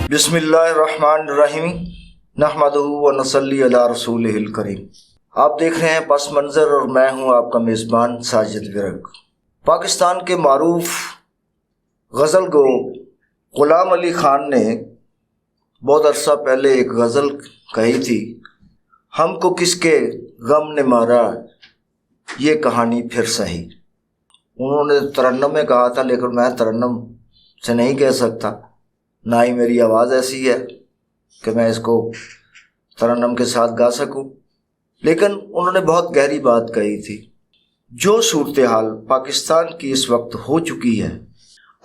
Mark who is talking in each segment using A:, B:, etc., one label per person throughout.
A: بسم اللہ الرحمن الرحیم نحمدہ و نصلی علی رسولہ الکریم۔ آپ دیکھ رہے ہیں پس منظر اور میں ہوں آپ کا میزبان ساجد ورک۔ پاکستان کے معروف غزل گو غلام علی خان نے بہت عرصہ پہلے ایک غزل کہی تھی، ہم کو کس کے غم نے مارا یہ کہانی پھر سہی۔ انہوں نے ترنم میں کہا تھا، لیکن میں ترنم سے نہیں کہہ سکتا، نہ ہی میری آواز ایسی ہے کہ میں اس کو ترنم کے ساتھ گا سکوں، لیکن انہوں نے بہت گہری بات کہی تھی۔ جو صورتحال پاکستان کی اس وقت ہو چکی ہے،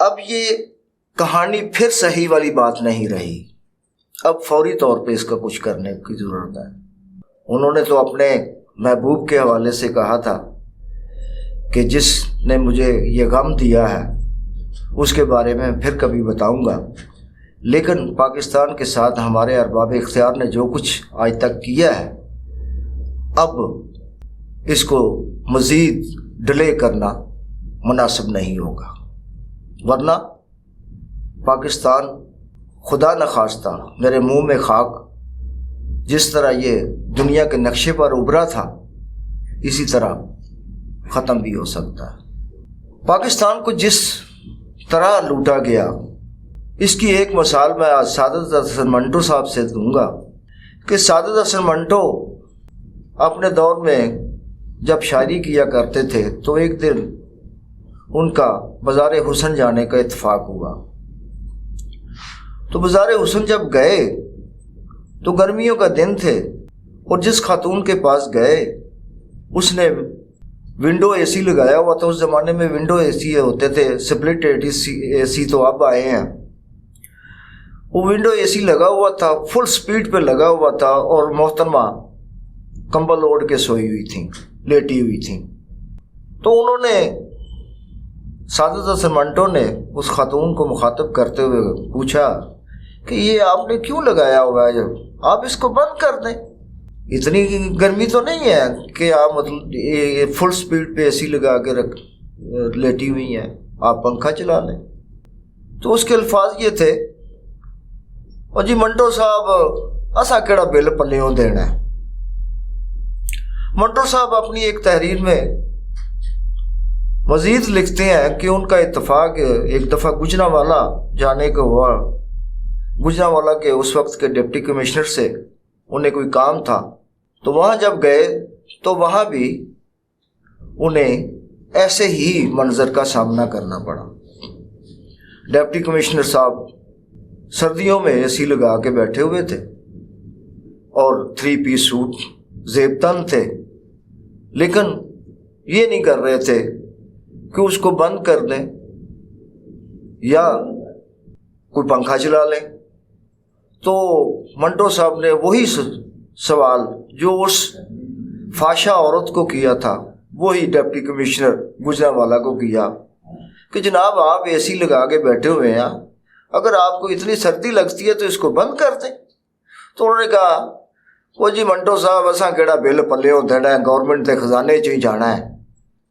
A: اب یہ کہانی پھر صحیح والی بات نہیں رہی، اب فوری طور پہ اس کا کچھ کرنے کی ضرورت ہے۔ انہوں نے تو اپنے محبوب کے حوالے سے کہا تھا کہ جس نے مجھے یہ غم دیا ہے اس کے بارے میں پھر کبھی بتاؤں گا، لیکن پاکستان کے ساتھ ہمارے ارباب اختیار نے جو کچھ آج تک کیا ہے، اب اس کو مزید ڈیلے کرنا مناسب نہیں ہوگا، ورنہ پاکستان خدا نخواستہ میرے منہ میں خاک، جس طرح یہ دنیا کے نقشے پر ابھرا تھا اسی طرح ختم بھی ہو سکتا ہے۔ پاکستان کو جس طرح لوٹا گیا، اس کی ایک مثال میں آج سعادت حسن منٹو صاحب سے دوں گا کہ سعادت حسن منٹو اپنے دور میں جب شاعری کیا کرتے تھے تو ایک دن ان کا بازار حسن جانے کا اتفاق ہوا۔ تو بازار حسن جب گئے تو گرمیوں کا دن تھے، اور جس خاتون کے پاس گئے اس نے ونڈو اے سی لگایا ہوا تھا۔ اس زمانے میں ونڈو اے سی ہوتے تھے، سپلٹ اے سی تو اب آئے ہیں۔ وہ ونڈو اے سی لگا ہوا تھا، فل سپیڈ پہ لگا ہوا تھا، اور محترمہ کمبل اوڑھ کے سوئی ہوئی تھیں، لیٹی ہوئی تھیں۔ تو انہوں نے سعادت حسن منٹو نے اس خاتون کو مخاطب کرتے ہوئے پوچھا کہ یہ آپ نے کیوں لگایا ہوا ہے، آپ اس کو بند کر دیں، اتنی گرمی تو نہیں ہے کہ آپ مطلب فل سپیڈ پہ اے سی لگا کے لیٹی ہوئی ہیں، آپ پنکھا چلا لیں۔ تو اس کے الفاظ یہ تھے، اور جی منٹو صاحب اسا کیڑا بل پلیوں دینا ہے۔ منٹو صاحب اپنی ایک تحریر میں مزید لکھتے ہیں کہ ان کا اتفاق ایک دفعہ گوجرانوالا جانے کو ہوا۔ گوجرانوالا کے اس وقت کے ڈپٹی کمشنر سے انہیں کوئی کام تھا، تو وہاں جب گئے تو وہاں بھی انہیں ایسے ہی منظر کا سامنا کرنا پڑا۔ ڈپٹی کمشنر صاحب سردیوں میں اے سی لگا کے بیٹھے ہوئے تھے اور 3 پیس سوٹ زیب تن تھے، لیکن یہ نہیں کر رہے تھے کہ اس کو بند کر دیں یا کوئی پنکھا چلا لیں۔ تو منٹو صاحب نے وہی سوال جو اس فاشا عورت کو کیا تھا وہی ڈپٹی کمشنر گوجرانوالا کو کیا کہ جناب آپ اے سی لگا کے بیٹھے ہوئے ہیں، اگر آپ کو اتنی سردی لگتی ہے تو اس کو بند کر دیں۔ تو انہوں نے کہا وہ جی منٹو صاحب اساں کیڑا بل پلیوں دینا ہے، گورنمنٹ کے خزانے چ ہی جانا ہے۔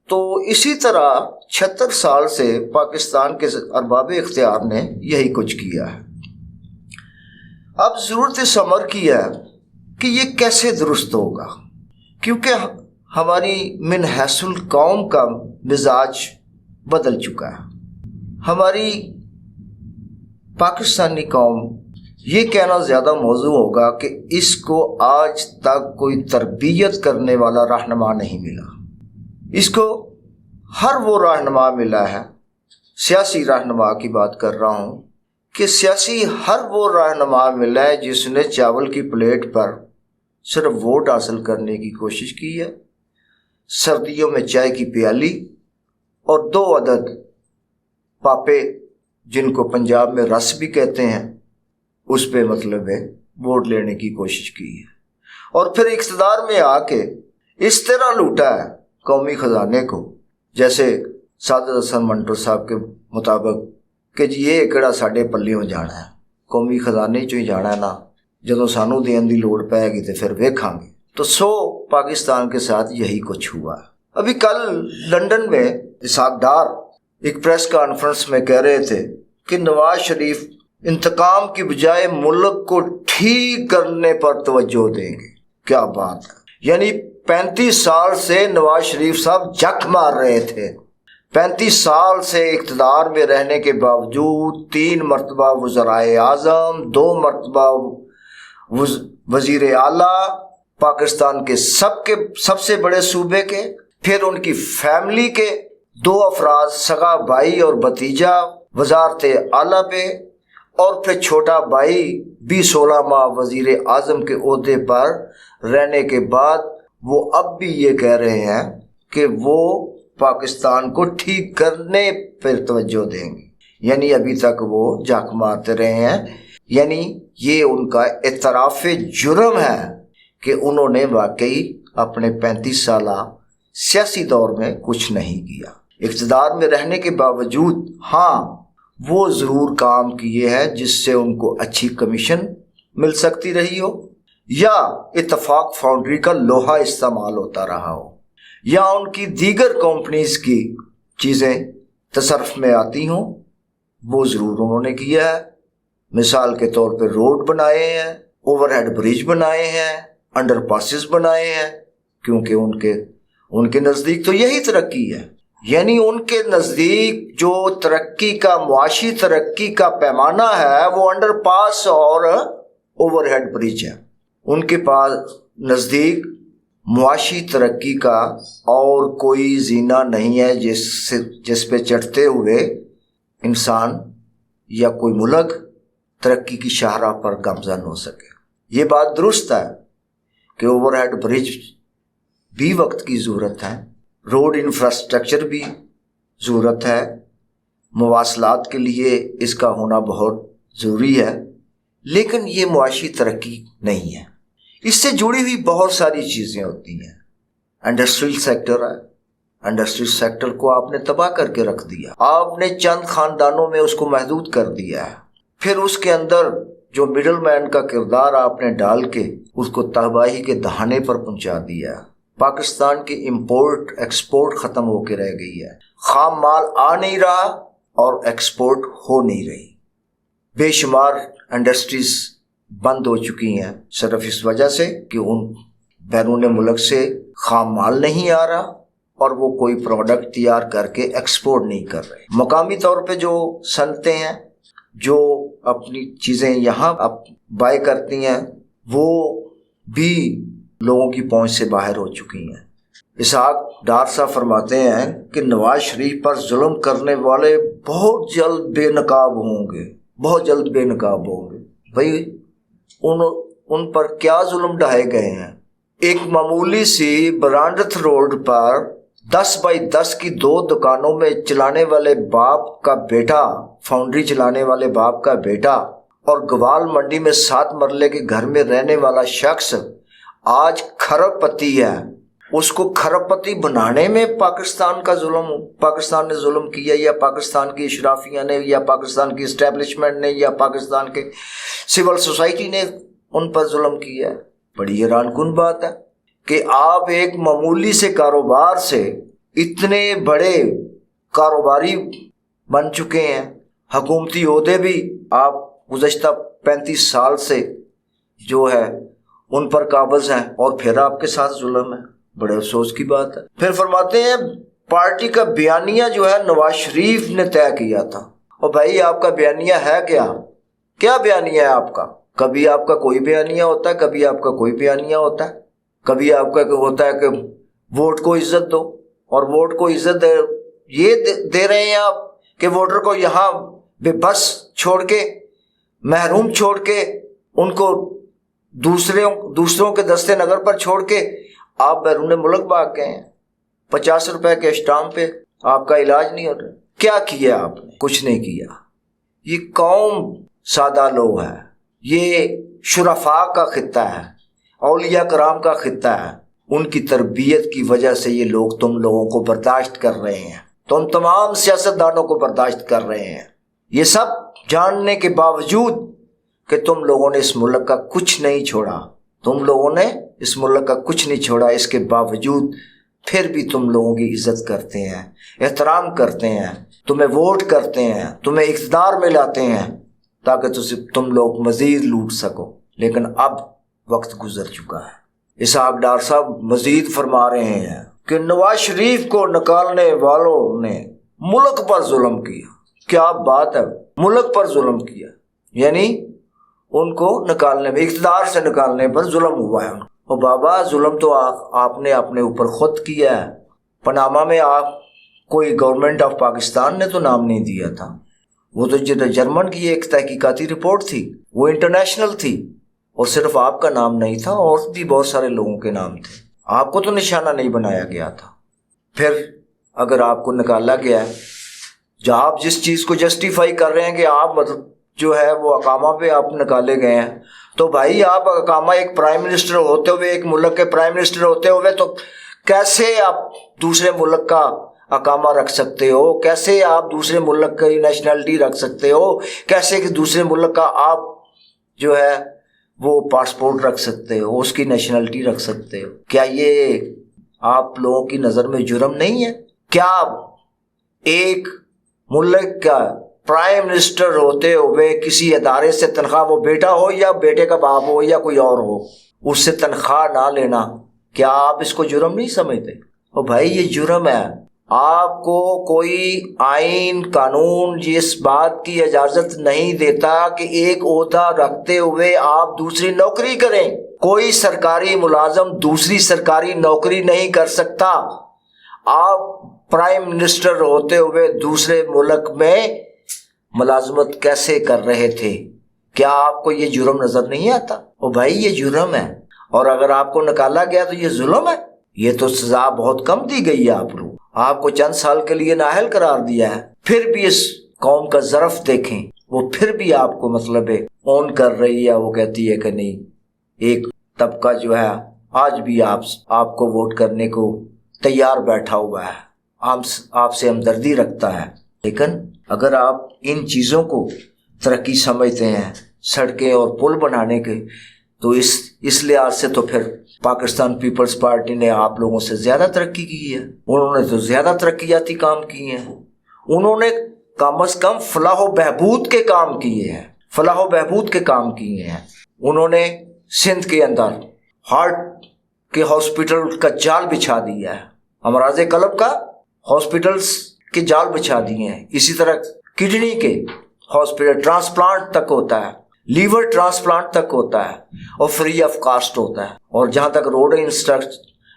A: تو اسی طرح 76 سال سے پاکستان کے ارباب اختیار نے یہی کچھ کیا ہے۔ اب ضرورت اس امر کی ہے کہ یہ کیسے درست ہوگا، کیونکہ ہماری من حیث القوم کا مزاج بدل چکا ہے۔ ہماری پاکستانی قوم، یہ کہنا زیادہ موزوں ہوگا کہ اس کو آج تک کوئی تربیت کرنے والا رہنما نہیں ملا۔ اس کو ہر وہ رہنما ملا ہے، سیاسی رہنما کی بات کر رہا ہوں، کہ سیاسی ہر وہ رہنما ملا ہے جس نے چاول کی پلیٹ پر صرف ووٹ حاصل کرنے کی کوشش کی ہے، سردیوں میں چائے کی پیالی اور 2 عدد پاپے جن کو پنجاب میں رس بھی کہتے ہیں اس پہ مطلب ہے ووٹ لینے کی کوشش کی ہے، اور پھر اقتدار میں آ کے اس طرح لوٹا ہے قومی خزانے کو، جیسے سعادت حسن منٹو صاحب کے مطابق کہ جی یہ کہڑا ساڈے پلیوں جانا ہے، قومی خزانے چوں ہی جانا ہے نا، جدوں سانوں دین دی لوڑ پائے گی تو پھر ویکھاں گے۔ تو پاکستان کے ساتھ یہی کچھ ہوا۔ ابھی کل لندن میں اسحاق ڈار ایک پریس کانفرنس میں کہہ رہے تھے کہ نواز شریف انتقام کی بجائے ملک کو ٹھیک کرنے پر توجہ دیں گے۔ کیا بات ہے! یعنی 35 سال سے نواز شریف صاحب جک مار رہے تھے، 35 سال سے اقتدار میں رہنے کے باوجود 3 مرتبہ وزرائے اعظم، 2 مرتبہ وزیر اعلیٰ پاکستان کے سب سے بڑے صوبے کے، پھر ان کی فیملی کے 2 افراد سگا بھائی اور بھتیجا وزارت اعلیٰ پہ، اور پھر چھوٹا بھائی بھی 16 ماہ وزیر اعظم کے عہدے پر رہنے کے بعد وہ اب بھی یہ کہہ رہے ہیں کہ وہ پاکستان کو ٹھیک کرنے پر توجہ دیں گے، یعنی ابھی تک وہ جھاک مارتے رہے ہیں۔ یعنی یہ ان کا اعتراف جرم ہے کہ انہوں نے واقعی اپنے 35 سالہ سیاسی دور میں کچھ نہیں کیا، اقتدار میں رہنے کے باوجود۔ ہاں، وہ ضرور کام کیے ہیں جس سے ان کو اچھی کمیشن مل سکتی رہی ہو، یا اتفاق فاؤنڈری کا لوہا استعمال ہوتا رہا ہو، یا ان کی دیگر کمپنیز کی چیزیں تصرف میں آتی ہوں، وہ ضرور انہوں نے کیا ہے۔ مثال کے طور پہ روڈ بنائے ہیں، اوور ہیڈ برج بنائے ہیں، انڈر پاسز بنائے ہیں، کیونکہ ان کے نزدیک تو یہی ترقی ہے۔ یعنی ان کے نزدیک جو ترقی کا، معاشی ترقی کا پیمانہ ہے وہ انڈر پاس اور اوور ہیڈ برج ہے۔ ان کے پاس نزدیک معاشی ترقی کا اور کوئی زینہ نہیں ہے جس پہ چڑھتے ہوئے انسان یا کوئی ملک ترقی کی شاہراہ پر گامزن ہو سکے۔ یہ بات درست ہے کہ اوور ہیڈ برج بھی وقت کی ضرورت ہے، روڈ انفراسٹرکچر بھی ضرورت ہے، مواصلات کے لیے اس کا ہونا بہت ضروری ہے، لیکن یہ معاشی ترقی نہیں ہے۔ اس سے جڑی ہوئی بہت ساری چیزیں ہوتی ہیں۔ انڈسٹریل سیکٹر ہے، انڈسٹریل سیکٹر کو آپ نے تباہ کر کے رکھ دیا، آپ نے چند خاندانوں میں اس کو محدود کر دیا ہے، پھر اس کے اندر جو مڈل مین کا کردار آپ نے ڈال کے اس کو تباہی کے دہانے پر پہنچا دیا۔ پاکستان کی امپورٹ ایکسپورٹ ختم ہو کے رہ گئی ہے، خام مال آ نہیں رہا اور ایکسپورٹ ہو نہیں رہی، بے شمار انڈسٹریز بند ہو چکی ہیں صرف اس وجہ سے کہ ان بیرون ملک سے خام مال نہیں آ رہا اور وہ کوئی پروڈکٹ تیار کر کے ایکسپورٹ نہیں کر رہے۔ مقامی طور پہ جو صنعتیں ہیں جو اپنی چیزیں یہاں بائی کرتی ہیں وہ بھی لوگوں کی پہنچ سے باہر ہو چکی ہیں۔ اسحاق ڈار صاحب فرماتے ہیں کہ نواز شریف پر ظلم کرنے والے بہت جلد بے نقاب ہوں گے، بہت جلد بے نقاب ہوں گے۔ بھائی ان پر کیا ظلم ڈھائے گئے ہیں؟ ایک معمولی سی برانڈتھ روڈ پر 10x10 کی 2 دکانوں میں چلانے والے باپ کا بیٹا، فاؤنڈری چلانے والے باپ کا بیٹا، اور گوال منڈی میں 7 مرلے کے گھر میں رہنے والا شخص آج کھرب پتی ہے۔ اس کو کھرب پتی بنانے میں پاکستان نے ظلم کیا، یا پاکستان کی اشرافیہ نے، یا پاکستان کی اسٹیبلشمنٹ نے، یا پاکستان کے سول سوسائٹی نے ان پر ظلم کیا ہے؟ بڑی حیران کن بات ہے کہ آپ ایک معمولی سے کاروبار سے اتنے بڑے کاروباری بن چکے ہیں، حکومتی عہدے بھی آپ گزشتہ 35 سال سے جو ہے ان پر قابض ہیں، اور پھر آپ کے ساتھ ظلم ہے۔ بڑے افسوس کی بات ہے۔ پھر فرماتے ہیں پارٹی کا بیانیہ جو ہے نواز شریف نے طے کیا تھا۔ اور بھائی آپ کا بیانیہ ہے کیا بیانیہ ہے آپ کا؟ کبھی آپ کا کوئی بیانیہ ہوتا ہے، کبھی آپ کا کوئی بیانیہ ہوتا ہے، کبھی آپ کا ہوتا ہے کہ ووٹ کو عزت دو، اور ووٹ کو عزت یہ دے رہے ہیں آپ کہ ووٹر کو یہاں بے بس چھوڑ کے، محروم چھوڑ کے، ان کو دوسروں کے دستے نگر پر چھوڑ کے آپ بیرون ملک بھاگ گئے ہیں۔ 50 روپے کے اسٹامپ پہ آپ کا علاج نہیں ہو رہا۔ کیا کیا آپ نے؟ کچھ نہیں کیا۔ یہ قوم سادہ لوگ ہے، یہ شرفاء کا خطہ ہے، اولیاء کرام کا خطہ ہے۔ ان کی تربیت کی وجہ سے یہ لوگ تم لوگوں کو برداشت کر رہے ہیں، تم تمام سیاستدانوں کو برداشت کر رہے ہیں، یہ سب جاننے کے باوجود کہ تم لوگوں نے اس ملک کا کچھ نہیں چھوڑا، تم لوگوں نے اس ملک کا کچھ نہیں چھوڑا، اس کے باوجود پھر بھی تم لوگوں کی عزت کرتے ہیں، احترام کرتے ہیں، تمہیں ووٹ کرتے ہیں، تمہیں اقتدار میں لاتے ہیں، تاکہ تم لوگ مزید لوٹ سکو، لیکن اب وقت گزر چکا ہے۔ اسحاق ڈار صاحب مزید فرما رہے ہیں کہ نواز شریف کو نکالنے والوں نے ملک پر ظلم کیا۔ کیا بات ہے، ملک پر ظلم کیا، یعنی ان کو نکالنے میں، اقتدار سے نکالنے پر ظلم ہوا ہے۔ اور بابا ظلم تو آپ نے اپنے اوپر خود کیا ہے۔ پاناما میں آپ کوئی گورنمنٹ آف پاکستان نے تو نام نہیں دیا تھا، وہ تو جرمن کی ایک تحقیقاتی رپورٹ تھی، وہ انٹرنیشنل تھی، اور صرف آپ کا نام نہیں تھا، اور بھی بہت سارے لوگوں کے نام تھے۔ آپ کو تو نشانہ نہیں بنایا گیا تھا۔ پھر اگر آپ کو نکالا گیا ہے، جہاں آپ جس چیز کو جسٹیفائی کر رہے ہیں کہ آپ جو ہے وہ اقامہ پہ آپ نکالے گئے ہیں، تو بھائی آپ اقامہ ایک پرائم منسٹر ہوتے ہوئے، ایک ملک کے پرائم منسٹر ہوتے ہوئے، تو کیسے آپ دوسرے ملک کا اقامہ رکھ سکتے ہو؟ کیسے آپ دوسرے ملک کی نیشنلٹی رکھ سکتے ہو؟ کیسے کہ دوسرے ملک کا آپ جو ہے وہ پاسپورٹ رکھ سکتے ہو، اس کی نیشنلٹی رکھ سکتے ہو؟ کیا یہ آپ لوگوں کی نظر میں جرم نہیں ہے؟ کیا ایک ملک کا پرائم منسٹر ہوتے ہوئے کسی ادارے سے تنخواہ، وہ بیٹا ہو یا بیٹے کا باپ ہو یا کوئی اور ہو، اس سے تنخواہ نہ لینا، کیا آپ اس کو جرم نہیں سمجھتے؟ اور بھائی یہ جرم ہے۔ آپ کو کوئی آئین قانون اس بات کی اجازت نہیں دیتا کہ ایک عہدہ رکھتے ہوئے آپ دوسری نوکری کریں۔ کوئی سرکاری ملازم دوسری سرکاری نوکری نہیں کر سکتا۔ آپ پرائم منسٹر ہوتے ہوئے دوسرے ملک میں ملازمت کیسے کر رہے تھے؟ کیا آپ کو یہ جرم نظر نہیں آتا؟ اور بھائی یہ جرم ہے، اور اگر آپ کو نکالا گیا تو یہ ظلم ہے۔ یہ تو سزا بہت کم دی گئی ہے، آپ کو چند سال کے لیے نااہل قرار دیا ہے۔ پھر بھی اس قوم کا ظرف دیکھیں، وہ پھر بھی آپ کو مطلب ہے اون کر رہی ہے، وہ کہتی ہے کہ نہیں، ایک طبقہ جو ہے آج بھی آپ کو ووٹ کرنے کو تیار بیٹھا ہوا ہے، آپ سے ہمدردی رکھتا ہے۔ لیکن اگر آپ ان چیزوں کو ترقی سمجھتے ہیں، سڑکیں اور پل بنانے کے، تو اس لحاظ سے تو پھر پاکستان پیپلز پارٹی نے آپ لوگوں سے زیادہ ترقی کی ہے۔ انہوں نے تو زیادہ ترقیاتی کام کیے ہیں، انہوں نے کم از کم فلاح و بہبود کے کام کیے ہیں، فلاح و بہبود کے کام کیے ہیں۔ انہوں نے سندھ کے اندر ہارٹ کے ہاسپٹل کا جال بچھا دیا ہے، امراض قلب کا ہاسپٹلز کے جال بچھا دیے ہیں۔ اسی طرح کڈنی کے ہاسپٹل ٹرانسپلانٹ تک ہوتا ہے، لیور ٹرانسپلانٹ تک ہوتا ہے، اور فری آف کاسٹ ہوتا ہے۔ اور جہاں تک روڈ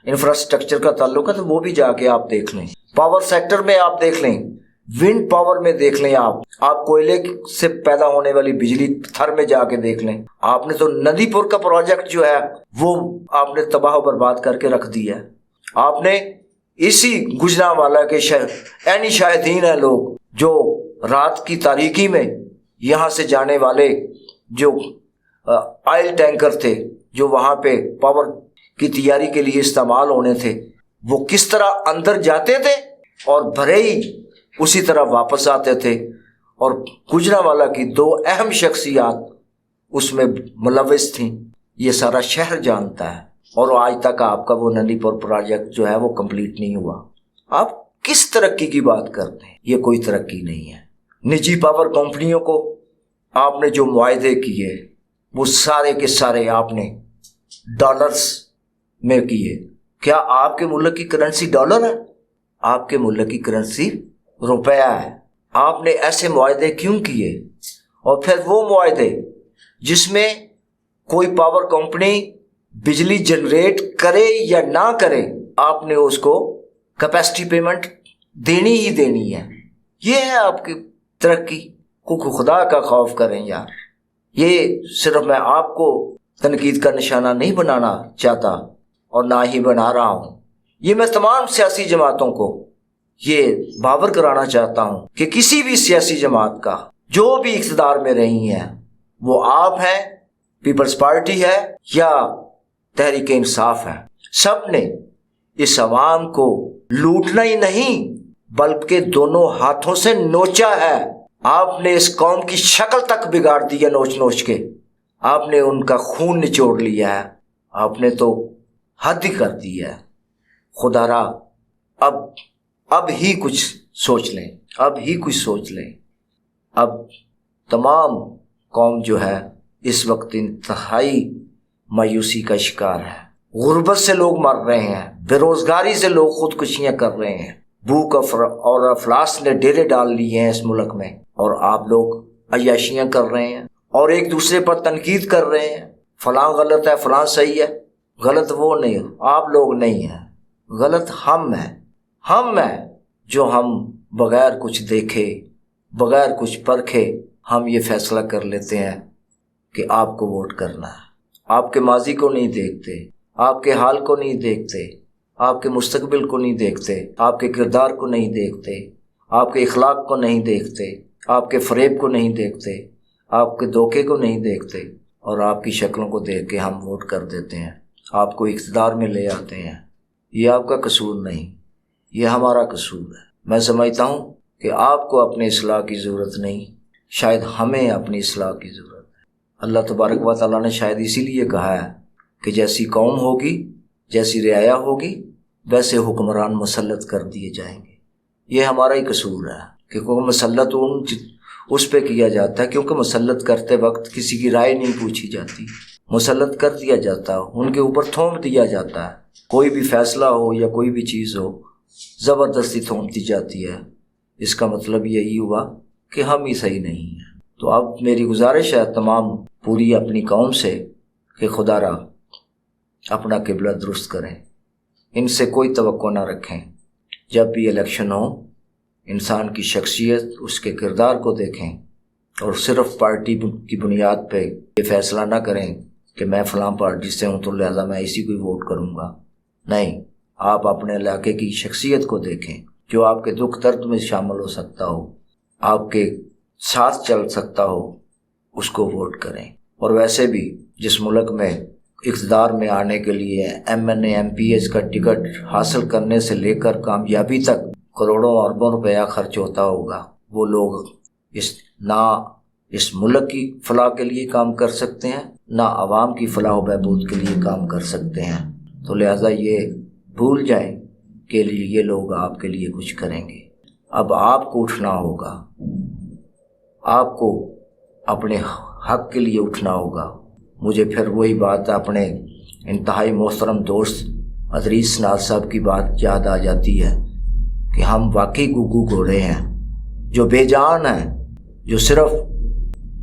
A: انفراسٹرکچر کا تعلق ہے تو وہ بھی جا کے آپ دیکھ لیں، پاور سیکٹر میں آپ دیکھ لیں، ونڈ پاور میں دیکھ لیں، آپ کوئلے سے پیدا ہونے والی بجلی تھر میں جا کے دیکھ لیں۔ آپ نے تو ندی پور کا پروجیکٹ جو ہے وہ آپ نے تباہ و برباد کر کے رکھ دیا ہے۔ آپ نے اسی گجرانوالہ کے عینی شاہدین ہیں لوگ، جو رات کی تاریکی میں یہاں سے جانے والے جو آئل ٹینکر تھے، جو وہاں پہ پاور کی تیاری کے لیے استعمال ہونے تھے، وہ کس طرح اندر جاتے تھے اور بھرے ہی اسی طرح واپس آتے تھے، اور گجرانوالہ کی 2 اہم شخصیات اس میں ملوث تھیں۔ یہ سارا شہر جانتا ہے، اور آج تک آپ کا وہ ندی پور پروجیکٹ جو ہے وہ کمپلیٹ نہیں ہوا۔ آپ کس ترقی کی بات کرتے ہیں؟ یہ کوئی ترقی نہیں ہے۔ نجی پاور کمپنیوں کو آپ نے جو معاہدے کیے وہ سارے کے سارے آپ نے ڈالرز میں کیے۔ کیا آپ کے ملک کی کرنسی ڈالر ہے؟ آپ کے ملک کی کرنسی روپیہ ہے۔ آپ نے ایسے معاہدے کیوں کیے؟ اور پھر وہ معاہدے جس میں کوئی پاور کمپنی بجلی جنریٹ کرے یا نہ کرے، آپ نے اس کو کیپیسٹی پیمنٹ دینی ہی دینی ہے۔ یہ ہے آپ کی ترقی؟ کو خدا کا خوف کریں یار۔ یہ صرف میں آپ کو تنقید کا نشانہ نہیں بنانا چاہتا، اور نہ ہی بنا رہا ہوں، یہ میں تمام سیاسی جماعتوں کو یہ باور کرانا چاہتا ہوں کہ کسی بھی سیاسی جماعت کا جو بھی اقتدار میں رہی ہیں، وہ آپ ہیں، پیپلز پارٹی ہے یا تحریک انصاف ہے، سب نے اس عوام کو لوٹنا ہی نہیں بلکہ دونوں ہاتھوں سے نوچا ہے۔ آپ نے اس قوم کی شکل تک بگاڑ دی ہے، نوچ نوچ کے آپ نے ان کا خون نچوڑ لیا ہے۔ آپ نے تو حد ہی کر دی ہے۔ خدا را اب ہی کچھ سوچ لیں، اب ہی کچھ سوچ لیں۔ اب تمام قوم جو ہے اس وقت انتہائی مایوسی کا شکار ہے۔ غربت سے لوگ مر رہے ہیں، بے روزگاری سے لوگ خودکشیاں کر رہے ہیں، بھوک اور افلاس نے ڈیرے ڈال لیے ہیں اس ملک میں، اور آپ لوگ عیاشیاں کر رہے ہیں اور ایک دوسرے پر تنقید کر رہے ہیں، فلاں غلط ہے فلاں صحیح ہے۔ غلط وہ نہیں، آپ لوگ نہیں ہیں، غلط ہم ہیں جو ہم بغیر کچھ دیکھے، بغیر کچھ پرکھے ہم یہ فیصلہ کر لیتے ہیں کہ آپ کو ووٹ کرنا ہے۔ آپ کے ماضی کو نہیں دیکھتے، آپ کے حال کو نہیں دیکھتے، آپ کے مستقبل کو نہیں دیکھتے، آپ کے کردار کو نہیں دیکھتے، آپ کے اخلاق کو نہیں دیکھتے، آپ کے فریب کو نہیں دیکھتے، آپ کے دھوکے کو نہیں دیکھتے، اور آپ کی شکلوں کو دیکھ کے ہم ووٹ کر دیتے ہیں، آپ کو اقتدار میں لے آتے ہیں۔ یہ آپ کا قصور نہیں، یہ ہمارا قصور ہے۔ میں سمجھتا ہوں کہ آپ کو اپنے اصلاح کی ضرورت نہیں، شاید ہمیں اپنی اصلاح کی ضرورت ہے۔ اللہ تبارک و تعالیٰ نے شاید اسی لیے کہا ہے کہ جیسی قوم ہوگی، جیسی رعایا ہوگی، ویسے حکمران مسلط کر دیے جائیں گے۔ یہ ہمارا ہی قصور ہے کہ مسلط اس پہ کیا جاتا ہے، کیونکہ مسلط کرتے وقت کسی کی رائے نہیں پوچھی جاتی، مسلط کر دیا جاتا ہے، ان کے اوپر تھوپ دیا جاتا ہے۔ کوئی بھی فیصلہ ہو یا کوئی بھی چیز ہو، زبردستی تھوپ دی جاتی ہے۔ اس کا مطلب یہی ہوا کہ ہم ہی صحیح نہیں ہیں۔ تو اب میری گزارش ہے تمام پوری اپنی قوم سے کہ خدا را اپنا قبلہ درست کریں، ان سے کوئی توقع نہ رکھیں۔ جب بھی الیکشن ہو، انسان کی شخصیت، اس کے کردار کو دیکھیں، اور صرف پارٹی کی بنیاد پہ یہ فیصلہ نہ کریں کہ میں فلاں پارٹی سے ہوں تو لہذا میں اسی کو ووٹ کروں گا۔ نہیں، آپ اپنے علاقے کی شخصیت کو دیکھیں، جو آپ کے دکھ درد میں شامل ہو سکتا ہو، آپ کے ساتھ چل سکتا ہو، اس کو ووٹ کریں۔ اور ویسے بھی جس ملک میں اقتدار میں آنے کے لیے MNA MPs کا ٹکٹ حاصل کرنے سے لے کر کامیابی تک کروڑوں اربوں روپیہ خرچ ہوتا ہوگا، وہ لوگ نہ اس ملک کی فلاح کے لیے کام کر سکتے ہیں، نہ عوام کی فلاح و بہبود کے لیے کام کر سکتے ہیں۔ تو لہٰذا یہ بھول جائیں کہ یہ لوگ آپ کے لیے کچھ کریں گے۔ اب آپ کو اٹھنا ہوگا، آپ کو اپنے حق کے لیے اٹھنا ہوگا۔ مجھے پھر وہی بات اپنے انتہائی محترم دوست ادریس ناز صاحب کی بات یاد آ جاتی ہے کہ ہم واقعی گگو گھوڑے ہیں جو بے جان ہیں، جو صرف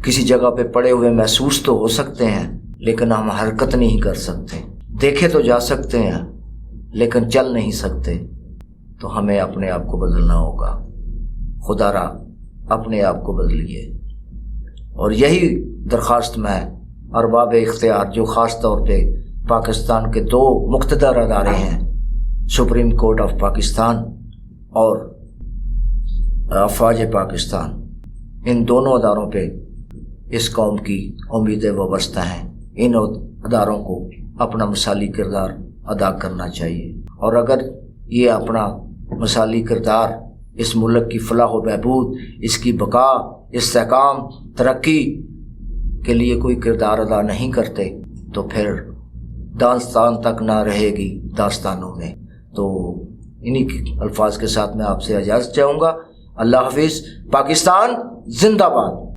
A: کسی جگہ پہ پڑے ہوئے محسوس تو ہو سکتے ہیں لیکن ہم حرکت نہیں کر سکتے، دیکھے تو جا سکتے ہیں لیکن چل نہیں سکتے۔ تو ہمیں اپنے آپ کو بدلنا ہوگا۔ خدا را اپنے آپ کو بدلیے، اور یہی درخواست میں ارباب اختیار، جو خاص طور پہ پاکستان کے 2 مقتدر ادارے ہیں، سپریم کورٹ آف پاکستان اور افواج پاکستان، ان دونوں اداروں پہ اس قوم کی امیدیں وابستہ ہیں۔ ان اداروں کو اپنا مثالی کردار ادا کرنا چاہیے، اور اگر یہ اپنا مثالی کردار اس ملک کی فلاح و بہبود، اس کی بقا، استحکام، ترقی کے لیے کوئی کردار ادا نہیں کرتے تو پھر داستان تک نہ رہے گی داستانوں میں۔ تو انہی الفاظ کے ساتھ میں آپ سے اجازت چاہوں گا۔ اللہ حافظ۔ پاکستان زندہ باد۔